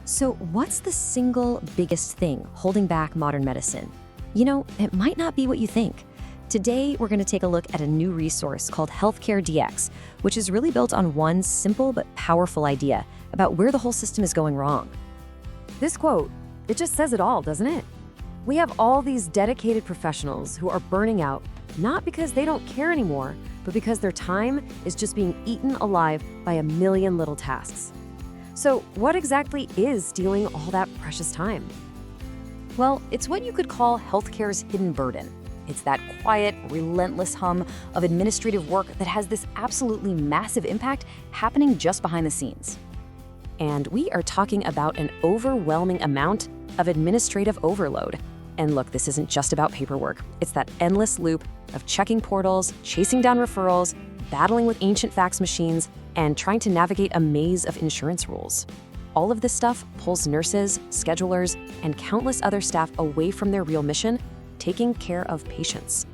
So what's the single biggest thing holding back modern medicine? You know, it might not be what you think. Today, we're going to take a look at a new resource called HealthcareDX, which is really built on one simple but powerful idea about where the whole system is going wrong. This quote, it just says it all, doesn't it? We have all these dedicated professionals who are burning out, not because they don't care anymore, but because their time is just being eaten alive by a million little tasks. So what exactly is stealing all that precious time? Well, it's what you could call healthcare's hidden burden. It's that quiet, relentless hum of administrative work that has this absolutely massive impact happening just behind the scenes. And we are talking about an overwhelming amount of administrative overload. And look, this isn't just about paperwork. It's that endless loop of checking portals, chasing down referrals, battling with ancient fax machines, and trying to navigate a maze of insurance rules. All of this stuff pulls nurses, schedulers, and countless other staff away from their real mission, taking care of patients.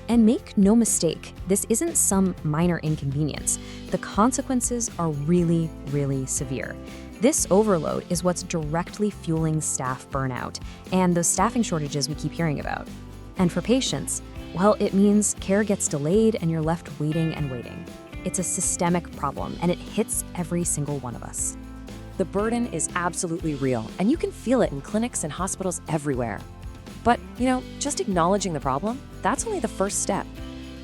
And make no mistake, this isn't some minor inconvenience. The consequences are really, really severe. This overload is what's directly fueling staff burnout and those staffing shortages we keep hearing about. And for patients, well, it means care gets delayed and you're left waiting and waiting. It's a systemic problem, and it hits every single one of us. The burden is absolutely real, and you can feel it in clinics and hospitals everywhere. But, just acknowledging the problem, that's only the first step.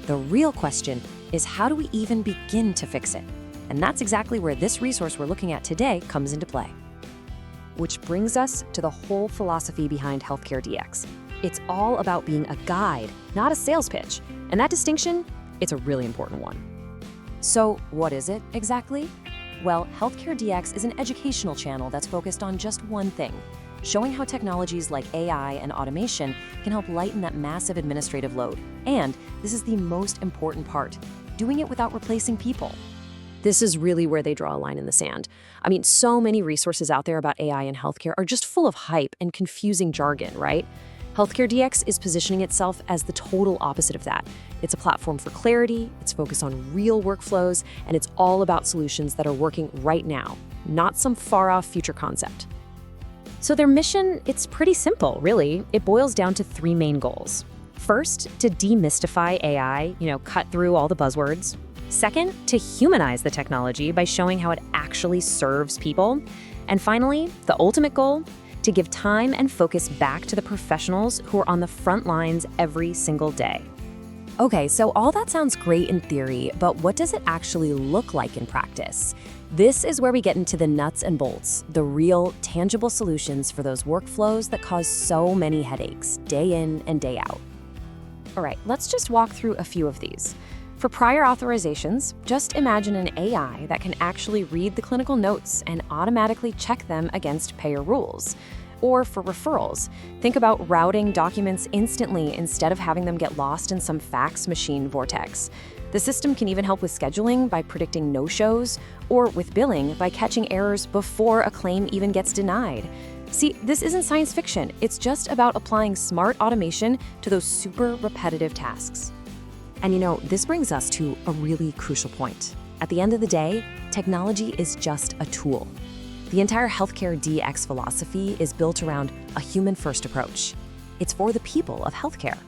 The real question is, how do we even begin to fix it? And that's exactly where this resource we're looking at today comes into play. Which brings us to the whole philosophy behind HealthcareDX. It's all about being a guide, not a sales pitch. And that distinction, it's a really important one. So what is it exactly? Well, HealthcareDX is an educational channel that's focused on just one thing, showing how technologies like AI and automation can help lighten that massive administrative load. And this is the most important part, doing it without replacing people. This is really where they draw a line in the sand. I mean, so many resources out there about AI and healthcare are just full of hype and confusing jargon, right? HealthcareDX is positioning itself as the total opposite of that. It's a platform for clarity, it's focused on real workflows, and it's all about solutions that are working right now, not some far-off future concept. So their mission, it's pretty simple, really. It boils down to three main goals. First, to demystify AI, cut through all the buzzwords. Second, to humanize the technology by showing how it actually serves people. And finally, the ultimate goal, to give time and focus back to the professionals who are on the front lines every single day. Okay, so all that sounds great in theory, but what does it actually look like in practice? This is where we get into the nuts and bolts, the real, tangible solutions for those workflows that cause so many headaches, day in and day out. All right, let's just walk through a few of these. For prior authorizations, just imagine an AI that can actually read the clinical notes and automatically check them against payer rules. Or for referrals, think about routing documents instantly instead of having them get lost in some fax machine vortex. The system can even help with scheduling by predicting no-shows, or with billing by catching errors before a claim even gets denied. See, this isn't science fiction. It's just about applying smart automation to those super repetitive tasks. And this brings us to a really crucial point. At the end of the day, technology is just a tool. The entire HealthcareDX philosophy is built around a human-first approach. It's for the people of healthcare.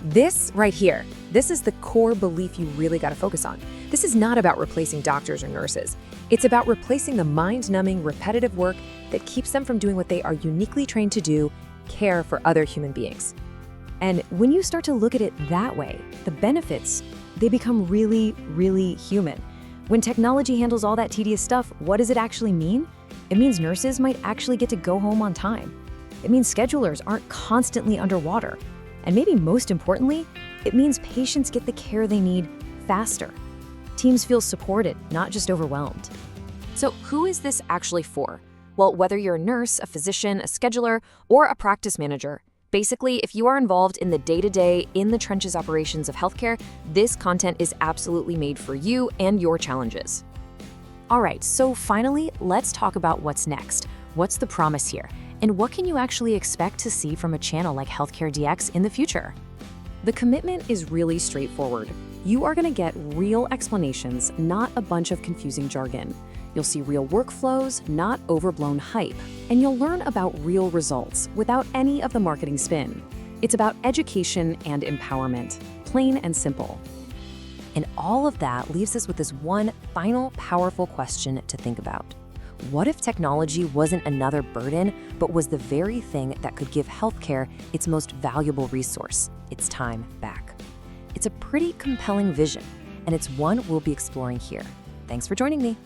This right here, this is the core belief you really got to focus on. This is not about replacing doctors or nurses. It's about replacing the mind-numbing, repetitive work that keeps them from doing what they are uniquely trained to do, care for other human beings. And when you start to look at it that way, the benefits, they become really, really human. When technology handles all that tedious stuff, what does it actually mean? It means nurses might actually get to go home on time. It means schedulers aren't constantly underwater. And maybe most importantly, it means patients get the care they need faster. Teams feel supported, not just overwhelmed. So who is this actually for? Well, whether you're a nurse, a physician, a scheduler, or a practice manager, basically, if you are involved in the day-to-day, in the trenches operations of healthcare, this content is absolutely made for you and your challenges. All right, so finally, let's talk about what's next. What's the promise here? And what can you actually expect to see from a channel like HealthcareDX in the future? The commitment is really straightforward. You are going to get real explanations, not a bunch of confusing jargon. You'll see real workflows, not overblown hype. And you'll learn about real results without any of the marketing spin. It's about education and empowerment, plain and simple. And all of that leaves us with this one final powerful question to think about. What if technology wasn't another burden, but was the very thing that could give healthcare its most valuable resource, its time back? It's a pretty compelling vision, and it's one we'll be exploring here. Thanks for joining me.